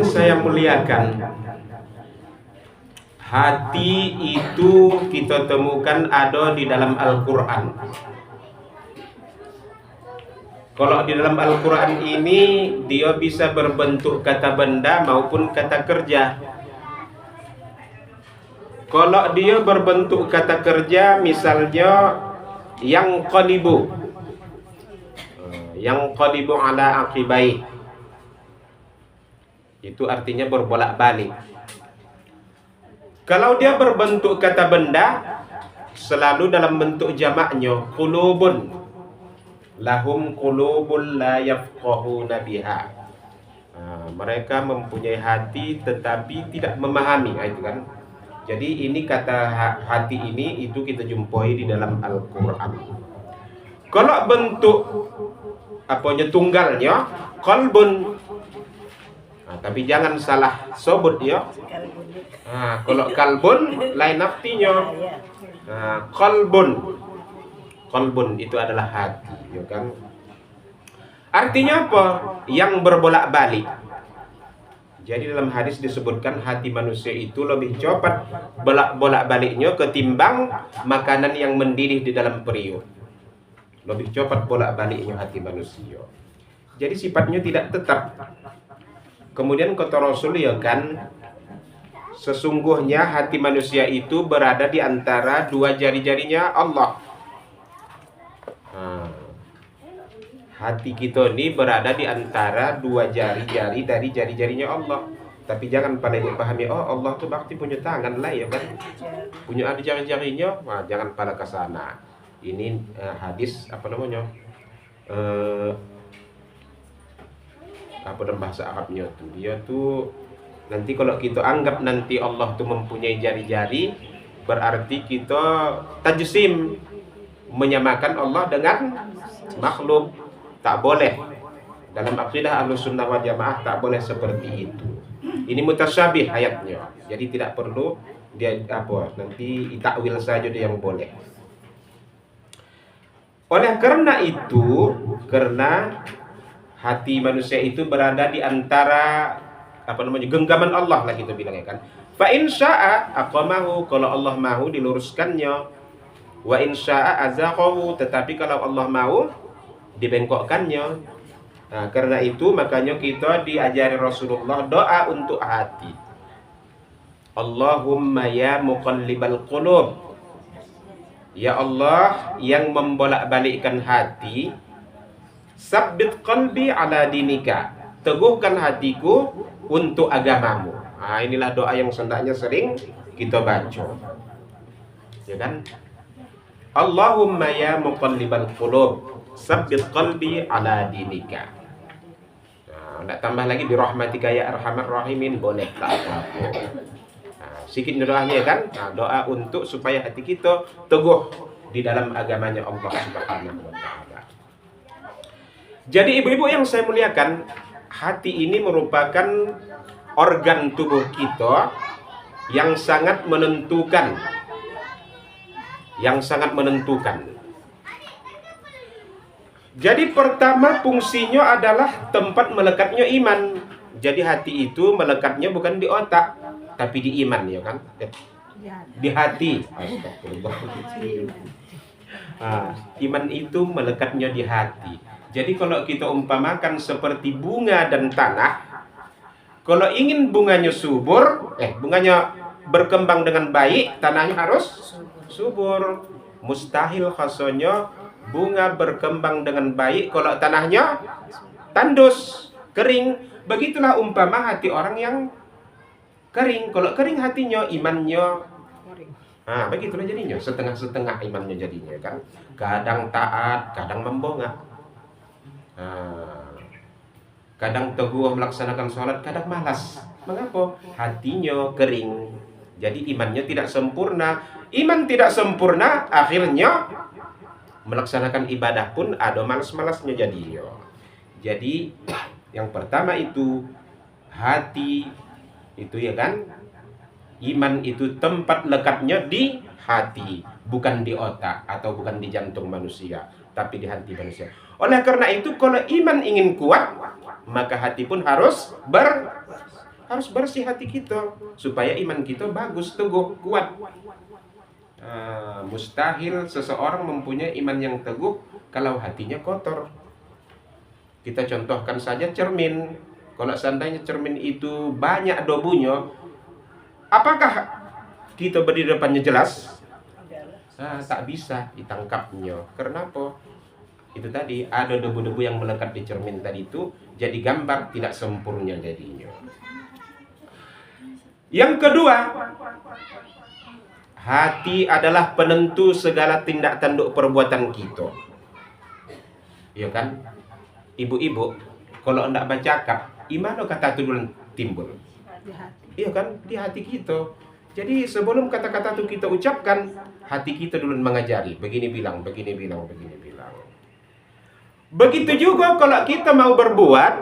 yang saya muliakan, hati itu kita temukan ada di dalam Al-Quran. Kalau di dalam Al-Quran ini dia bisa berbentuk kata benda maupun kata kerja. Kalau dia berbentuk kata kerja, misalnya yang qalibu ala aqibai, itu artinya berbolak-balik. Kalau dia berbentuk kata benda, selalu dalam bentuk jamaknya qulubun, lahum qulubun la yafqahuna biha. Mereka mempunyai hati tetapi tidak memahami, itu kan. Jadi ini kata hati ini itu kita jumpai di dalam Al-Quran. Kalau bentuk tunggalnya qalbun, tapi jangan salah sebut ya. Kalau kalbun lain artinya. Qalbun itu adalah hati, ya kan? Artinya apa? Yang berbolak-balik. Jadi dalam hadis disebutkan hati manusia itu lebih cepat bolak-baliknya ketimbang makanan yang mendidih di dalam periuk. Lebih cepat bolak-baliknya hati manusia. Jadi sifatnya tidak tetap. Kemudian kata Rasul, ya kan, sesungguhnya hati manusia itu berada di antara dua jari-jarinya Allah. Hati kita ini berada di antara dua jari-jari dari jari-jarinya Allah. Tapi jangan pada dipahami, oh Allah tuh berarti punya tangan lah, ya kan, punya ada jari-jarinya. Jangan pada ke sana. Ini hadis dalam bahasa Arabnya tuh, dia tuh nanti kalau kita anggap nanti Allah tuh mempunyai jari-jari, berarti kita tajsim, menyamakan Allah dengan makhluk. Tak boleh. Dalam akidah Ahlussunnah wal Jamaah tak boleh seperti itu. Ini mutasyabih ayatnya. Jadi tidak perlu dia nanti ditakwil saja dia yang boleh. Oleh karena itu, karena hati manusia itu berada di antara genggaman Allah lah kita bilangnya kan. Fa in syaa aqamahu, kalau Allah mau diluruskannya. Wa in syaa azaqahu, tetapi kalau Allah mau dibengkokkannya. Karena itu makanya kita diajari Rasulullah doa untuk hati. Allahumma ya muqallibal qulub, ya Allah yang membolak-balikkan hati, sabbit qalbi ala dinika, teguhkan hatiku untuk agamamu. Inilah doa yang hendaknya sering kita baca, ya kan. Allahumma ya muqallibal qulub, sabbit qalbi ala dinika. Nak tambah lagi birahmatika ya arhamar rahimin, boleh tak apa. Sikit doanya kan. Doa untuk supaya hati kita teguh di dalam agamanya Allah Subhanahu wa taala. Jadi ibu-ibu yang saya muliakan, hati ini merupakan organ tubuh kita yang sangat menentukan. Jadi pertama fungsinya adalah tempat melekatnya iman. Jadi hati itu melekatnya bukan di otak, tapi di iman, ya kan? Di hati. Iman itu melekatnya di hati. Jadi kalau kita umpamakan seperti bunga dan tanah, kalau ingin bunganya subur, bunganya berkembang dengan baik, tanahnya harus subur. Mustahil khasanya bunga berkembang dengan baik kalau tanahnya tandus, kering. Begitulah umpama hati orang yang kering. Kalau kering hatinya, imannya begitulah jadinya, setengah-setengah imannya jadinya kan. Kadang taat, kadang membongak. Kadang teguh melaksanakan sholat, kadang malas. Mengapa? Hatinya kering. Jadi imannya tidak sempurna. Iman tidak sempurna, akhirnya melaksanakan ibadah pun ada malas-malasnya jadinya. Jadi yang pertama itu hati itu, ya kan. Iman itu tempat lekatnya di hati, bukan di otak atau bukan di jantung manusia, tapi di hati manusia. Oleh karena itu kalau iman ingin kuat, maka hati pun harus Harus bersih hati kita supaya iman kita bagus, teguh, kuat. Mustahil seseorang mempunyai iman yang teguh kalau hatinya kotor. Kita contohkan saja cermin. Kalau seandainya cermin itu banyak debunya, apakah kita berdiri depannya jelas? Tak bisa ditangkapnya. Kenapa? Itu tadi ada debu-debu yang melekat di cermin tadi itu, jadi gambar tidak sempurna jadinya. Yang kedua, hati adalah penentu segala tindak tanduk perbuatan kita. Iya kan? Ibu-ibu, kalau enggak bercakap, gimana kata itu dulu timbul? Iya kan? Di hati kita. Jadi sebelum kata-kata itu kita ucapkan, hati kita dulu mengajari. Begini bilang, begini bilang, begini bilang. Begitu juga kalau kita mau berbuat,